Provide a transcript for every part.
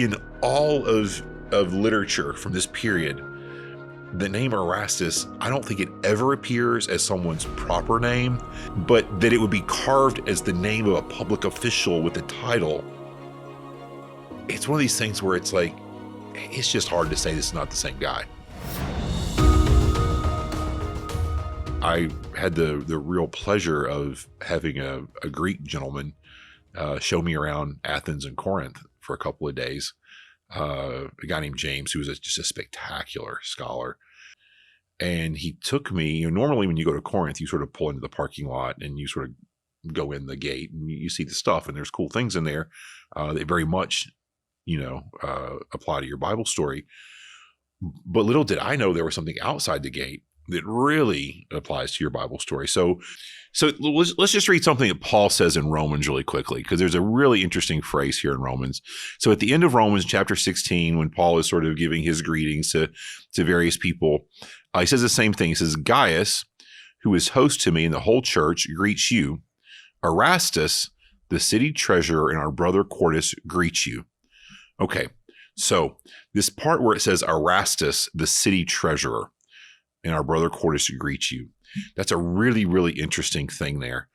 in all of literature from this period, the name Erastus, I don't think it ever appears as someone's proper name, but that it would be carved as the name of a public official with a title. It's one of these things where it's like, it's just hard to say this is not the same guy. I had the real pleasure of having a Greek gentleman show me around Athens and Corinth for a couple of days. A guy named James, who was just a spectacular scholar. And he took me, normally when you go to Corinth, you sort of pull into the parking lot and you sort of go in the gate and you see the stuff, and there's cool things in there that very much, apply to your Bible story. But little did I know there was something outside the gate that really applies to your Bible story. So let's just read something that Paul says in Romans really quickly, because there's a really interesting phrase here in Romans. So at the end of Romans chapter 16, when Paul is sort of giving his greetings to various people, he says the same thing. He says, Gaius, who is host to me in the whole church, greets you. Erastus, the city treasurer, and our brother Quartus greet you. Okay, so this part where it says Erastus, the city treasurer, and our brother Quartus greets you. That's a really, really interesting thing there.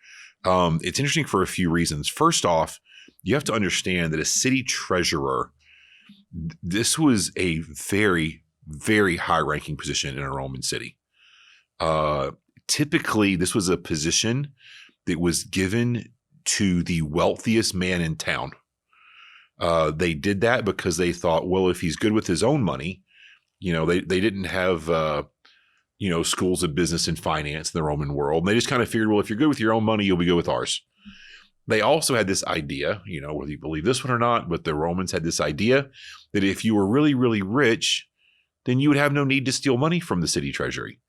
It's interesting for a few reasons. First off, you have to understand that a city treasurer, this was a very, very high-ranking position in a Roman city. Typically, this was a position that was given to the wealthiest man in town. They did that because they thought, well, if he's good with his own money, they didn't have schools of business and finance in the Roman world. And they just kind of figured, well, if you're good with your own money, you'll be good with ours. They also had this idea, whether you believe this one or not, but the Romans had this idea that if you were really, really rich, then you would have no need to steal money from the city treasury.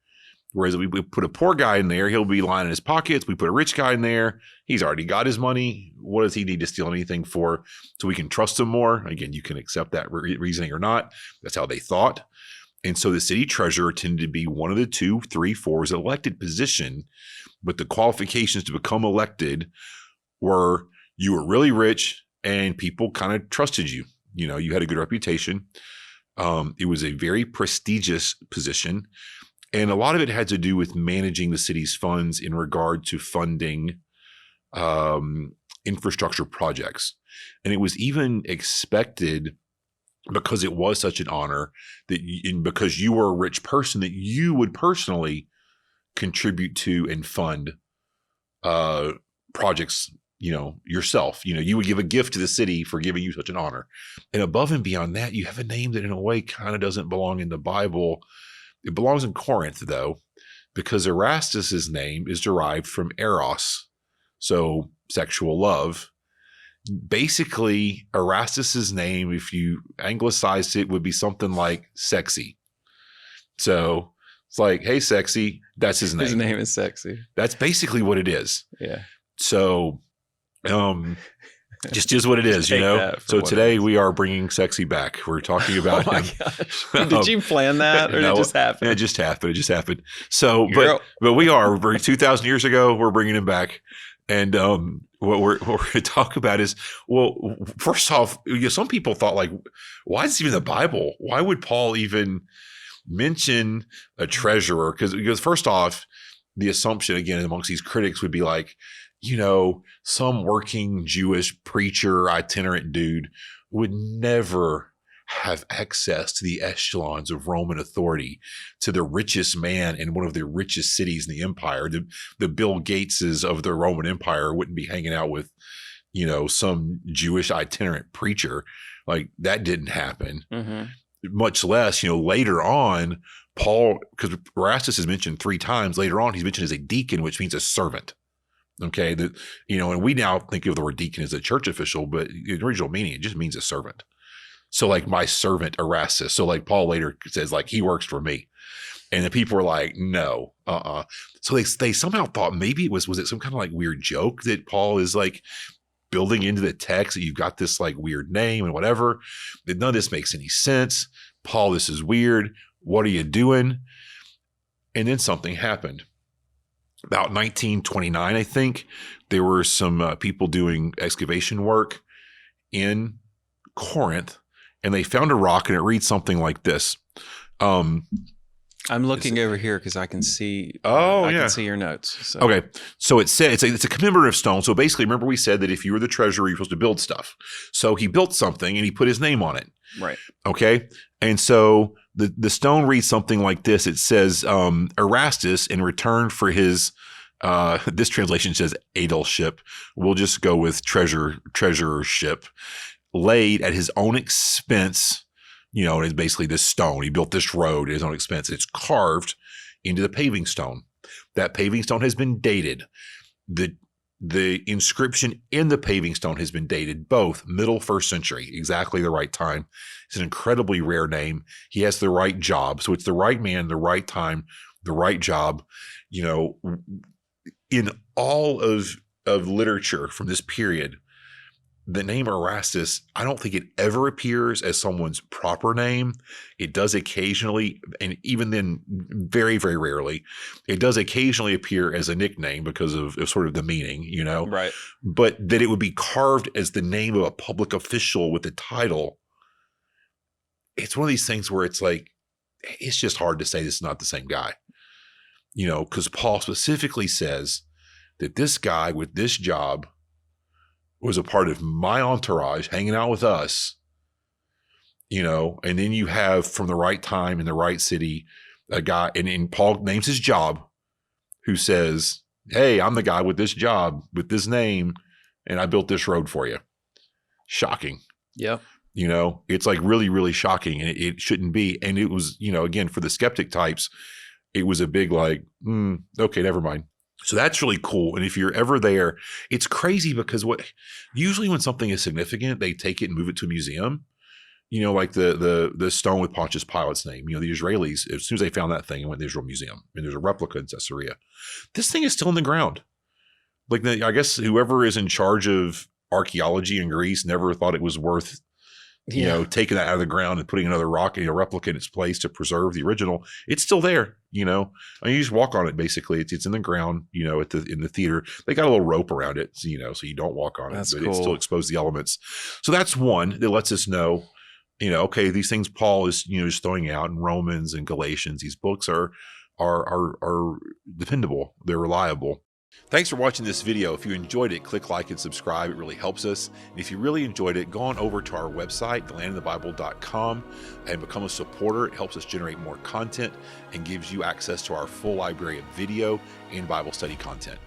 Whereas if we put a poor guy in there, he'll be lining his pockets. We put a rich guy in there, he's already got his money. What does he need to steal anything for? So we can trust him more. Again, you can accept that reasoning or not. That's how they thought. And so the city treasurer tended to be one of the 2, 3, 4 was an elected position, but the qualifications to become elected were you were really rich and people kind of trusted you. You had a good reputation. It was a very prestigious position. And a lot of it had to do with managing the city's funds in regard to funding infrastructure projects. And it was even expected, because it was such an honor, and because you were a rich person, that you would personally contribute to and fund projects, yourself. You would give a gift to the city for giving you such an honor. And above and beyond that, you have a name that in a way kind of doesn't belong in the Bible. It belongs in Corinth, though, because Erastus's name is derived from eros, so sexual love. Basically, Erastus's name, if you anglicized it, would be something like sexy. So it's like, hey, sexy, that's his name. His name is sexy. That's basically what it is. Yeah. So just is what it is, So today we are bringing sexy back. We're talking about him. Gosh. Did you plan that, or did it just happen? It just happened. So, but we are 2,000 years ago, we're bringing him back. And what we're going to talk about is, well, first off, some people thought, like, why is this even the Bible? Why would Paul even mention a treasurer? Because first off, the assumption, again, amongst these critics would be like, some working Jewish preacher, itinerant dude would never have access to the echelons of Roman authority, to the richest man in one of the richest cities in the empire. The Bill Gateses of the Roman Empire wouldn't be hanging out with, some Jewish itinerant preacher. Like, that didn't happen. Mm-hmm. Much less, later on, Paul, because Erastus is mentioned 3 times, later on, he's mentioned as a deacon, which means a servant. Okay. And we now think of the word deacon as a church official, but in original meaning, it just means a servant. So like, my servant Erastus. So like, Paul later says, like, he works for me. And the people were like, no, So they somehow thought maybe was it some kind of like weird joke that Paul is like building into the text, that you've got this like weird name and whatever. None of this makes any sense. Paul, this is weird. What are you doing? And then something happened. About 1929, I think, there were some people doing excavation work in Corinth. and they found a rock, and it reads something like this. I'm looking over here because I can see. I can see your notes. So. Okay, so it said it's a commemorative stone. So basically, remember we said that if you were the treasurer, you're supposed to build stuff. So he built something and he put his name on it. Right. Okay, and so the stone reads something like this. It says Erastus, in return for his this translation says aedileship. We'll just go with treasurership, laid at his own expense. And it's basically this stone. He built this road at his own expense. It's carved into the paving stone. That paving stone has been dated. The inscription in the paving stone has been dated, both middle 1st century, exactly the right time. It's an incredibly rare name. He has the right job. So it's the right man, the right time, the right job. In all of literature from this period, the name Erastus, I don't think it ever appears as someone's proper name. It does occasionally, and even then, very, very rarely, it does occasionally appear as a nickname because of sort of the meaning, Right. But that it would be carved as the name of a public official with the title. It's one of these things where it's like, it's just hard to say this is not the same guy, because Paul specifically says that this guy with this job was a part of my entourage, hanging out with us, and then you have, from the right time in the right city, a guy, and Paul names his job, who says, hey, I'm the guy with this job, with this name, and I built this road for you. Shocking. Yeah. It's like really, really shocking, and it shouldn't be. And it was, again, for the skeptic types, it was a big like, okay, never mind. So that's really cool. And if you're ever there, it's crazy because usually when something is significant, they take it and move it to a museum, like the stone with Pontius Pilate's name. The Israelis, as soon as they found that thing, it went to the Israel Museum, and there's a replica in Caesarea. This thing is still in the ground. Like, I guess whoever is in charge of archaeology in Greece never thought it was worth taking that out of the ground and putting another rock, replica in its place to preserve the original. It's still there, you just walk on it. Basically, it's in the ground, in the theater. They got a little rope around it, so you don't walk on it, but cool. It still exposes the elements. So that's one that lets us know, okay, these things Paul is, just throwing out in Romans and Galatians. These books are dependable. They're reliable. Thanks for watching this video. If you enjoyed it, click like and subscribe. It really helps us. And if you really enjoyed it, go on over to our website, thelandinthebible.com, and become a supporter. It helps us generate more content and gives you access to our full library of video and Bible study content.